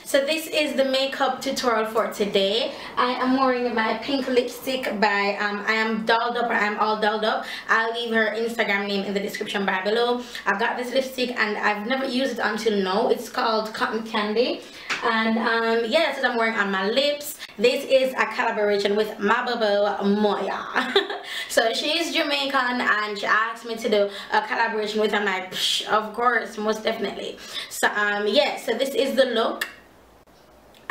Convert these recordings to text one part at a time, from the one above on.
So this is the makeup tutorial for today. I am wearing my pink lipstick by I am dolled up, or I'm all dolled up. I'll leave her Instagram name in the description bar below. I've got this lipstick and I've never used it until now. It's called Cotton Candy, and yeah, that's what I'm wearing on my lips. This is a collaboration with my boo Moya. So she's Jamaican and she asked me to do a collaboration with her. I'm like, psh, of course, most definitely. So yeah, so this is the look,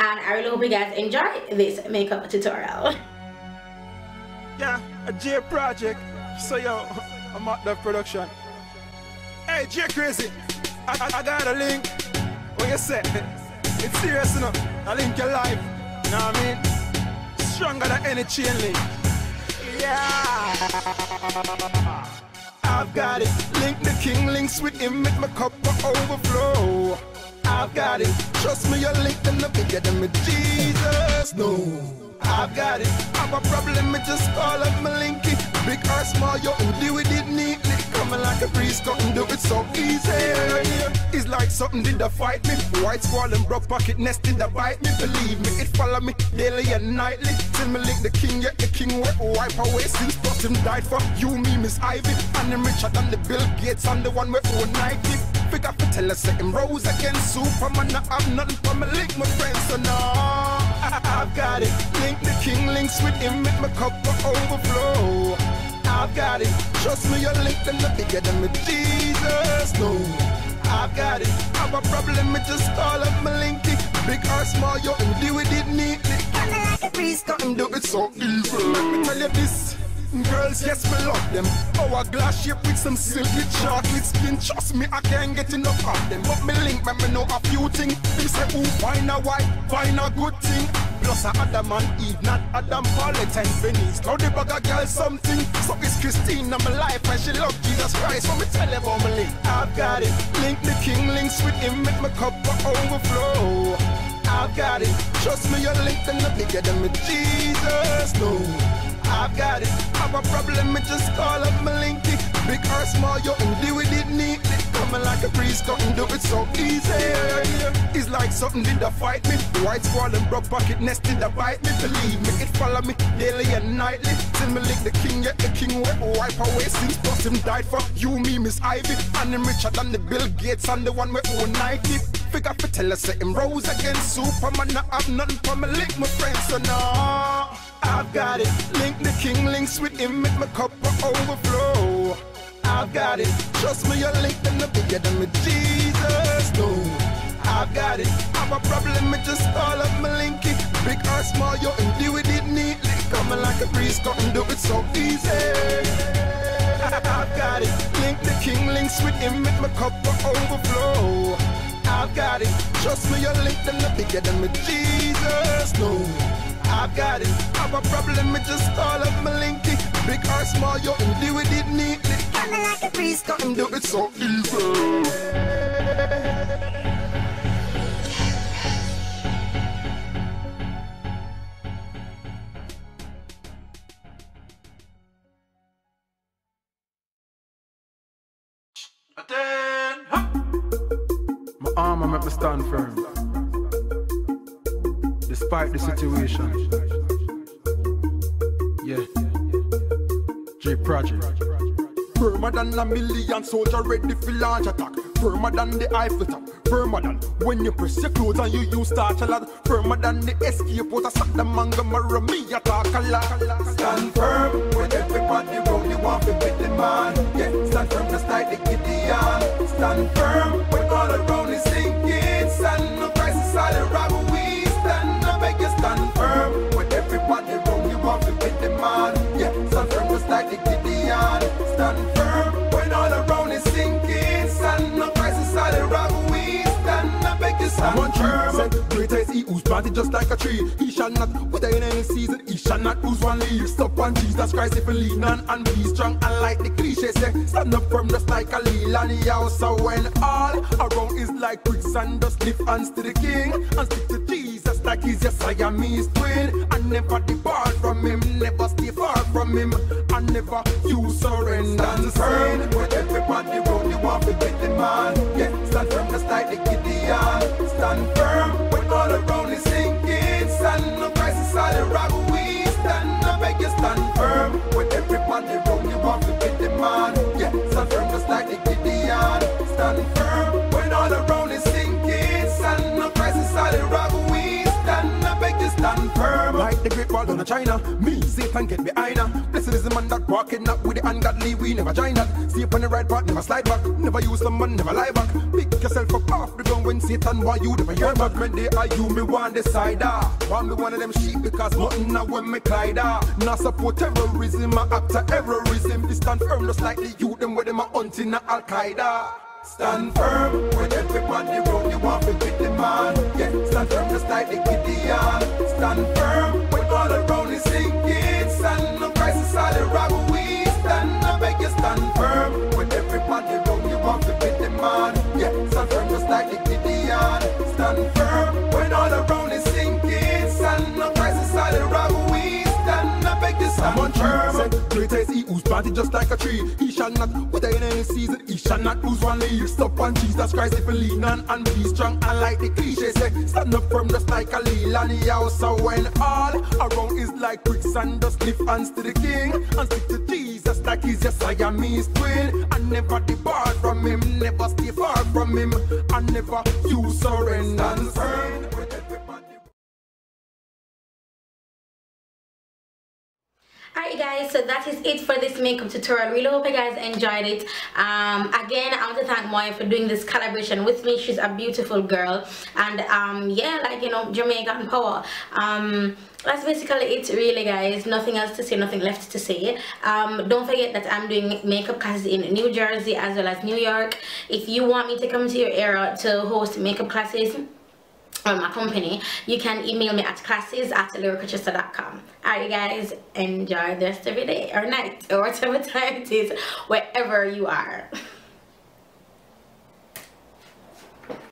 and I really hope you guys enjoy this makeup tutorial. Yeah, a J project. So yo, I'm at the production. Hey J Crazy, I got a link. What you say? It's serious enough. I link your life. You know what I mean? Stronger than any chain link. Yeah, I've got it. Link the king, links with him, make my cup overflow. I've got it. Trust me, you're linked and the bigger than me, Jesus. No, I've got it. Have a problem, me just call up my linky. Big or small, you can deal with it neatly. Coming like a breeze, couldn't do it so easy. It's like something did to fight me. White squall and broke pocket nest did to bite me. Believe me, it follow me daily and nightly. Till me link the king, yet the king will wipe away since plus him died for you, me, Miss Ivy. And him richer than the Bill Gates, and the one with own Nike. Figure to tell us that him rose against Superman. I have nothing for me link my friends, so no, I've got it. Link the king, links with him, make my cup overflow. I've got it. Trust me, you're linked and the bigger than me, Jesus. No, I've got it. Have a problem, me just call up my linky. Big or small, you can deal with it neatly. Coming like a priest, can't do it so easy. Let me tell you this. Girls, yes, me love them. Hourglass shape with some silky chocolate skin. Trust me, I can't get enough of them. But me link, me know a few things. You say, ooh, find a wife, find a good thing. Plus a Adam and Eve, not Adam, Paulette and Venice. Now the bugger girl something. So it's Christine in my life and she love Jesus Christ. So me tell you about my link. I've got it. Link the king, links with him, make my cup overflow. I've got it. Trust me, you're linked and the bigger than me, Jesus. No, I've got it. Have a problem, me just call up my linky. Big or small, you can deal with it neatly. Coming like a priest, couldn't do it so easy. It's like something did to fight me. White squall and broke pocket nest did to bite me. Believe me, it follow me daily and nightly. Till me link the king, yet the king will wipe away since plus him died for you, me, Miss Ivy. And him richer than the Bill Gates and the one with own Nike. Figure to tell us that him rose against Superman. I have nothing for me link my friends, so no, I've got it. Link the king, links with him, make my cup overflow. I've got it. Trust me, you're linked and the bigger than me, Jesus. No, I've got it. Have a problem, me just call up my linky. Big or small, you can deal with it neatly. Coming like a priest, couldn't do it so easy. I've got it. Link the king, links with him, make my cup overflow. I've got it. Trust me, you're linked and the bigger than me, Jesus. No, I've got it. Have a problem, me just call up my linky. Big or small, you can deal with it neatly. Coming like a priest, couldn't do it so easy. My armor make me stand firm, despite the situation. Yeah, J Project. Firmer than a million soldier ready for launch attack. Firmer than the Eiffel Top. Firmer than when you press your clothes and you use starch a lot. Firmer than the escape out of suck the manga marry me attack a lot. Stand firm when everybody round you want to beat the man. Yeah, stand firm just like the Gideon. Stand firm when all around is sinking. Stand no crisis all around we stand. I beg you stand firm when everybody round you want to beat the man. Yeah, stand firm just like the Gideon. Stand firm when all around is sinking. Stand no crisis all around we stand. I beg you stand firm. Greater is he who's planted just like a tree. He shall not wither in any season. He shall not lose one leaf. Stop on Jesus Christ if you lean on and be strong. And like the cliche say, stand up firm just like a lily on the house. So when all around is like bricks and dust, lift hands to the King and stick to Jesus like he's your Siamese twin. And never depart from him, never stay far from him, and never you surrender. Stand firm when everybody round you want to beat the man. Yeah, stand firm just like the Gideon. Stand firm when all solid rock, we stand. I beg you stand firm. Like the great wall down China, me, Satan get behind her. Blessed is the man that walking up with the ungodly, we never join that. See up on the right path, never slide back. Never use someone, never lie back. Pick yourself up off the ground when Satan want you, never hear back. When they are you, me want decide. Want me one of them sheep because nothing now when me glide. Not support terrorism, I act to terrorism. They stand firm just like the youth, them where them are hunting Al Qaeda. Stand firm when everybody round you want to beat the man. Yeah, stand firm just like the Gideon. Stand firm when all around is sinking. Stand no crisis, all the rock we stand. I beg you stand firm when everybody round you want to beat the man. Yeah, stand firm just like the Gideon. Stand firm when all around is sinking. Stand no crisis, all the rock we stand. I beg you stand firm. Great is he who's planted just like a tree. He shall not wither in any season. He shall not lose one leaf. Stop on Jesus Christ if you lean on and be strong. And like the cliche say, stand up firm just like a lily on the house. So when all around is like quicksand, just lift hands to the King and stick to Jesus like he's your Siamese twin. And never depart from him, never stay far from him, and never you surrender. Stand firm. Alright guys, so that is it for this makeup tutorial. Really hope you guys enjoyed it. Again, I want to thank Moya for doing this collaboration with me. She's a beautiful girl, and yeah, like, you know, Jamaican power. That's basically it really, guys. Nothing else to say, nothing left to say. Don't forget that I'm doing makeup classes in New Jersey as well as New York. If you want me to come to your area to host makeup classes on my company, you can email me at classes@Rochester.com. Alright guys, enjoy the rest of your day or night or whatever time it is wherever you are.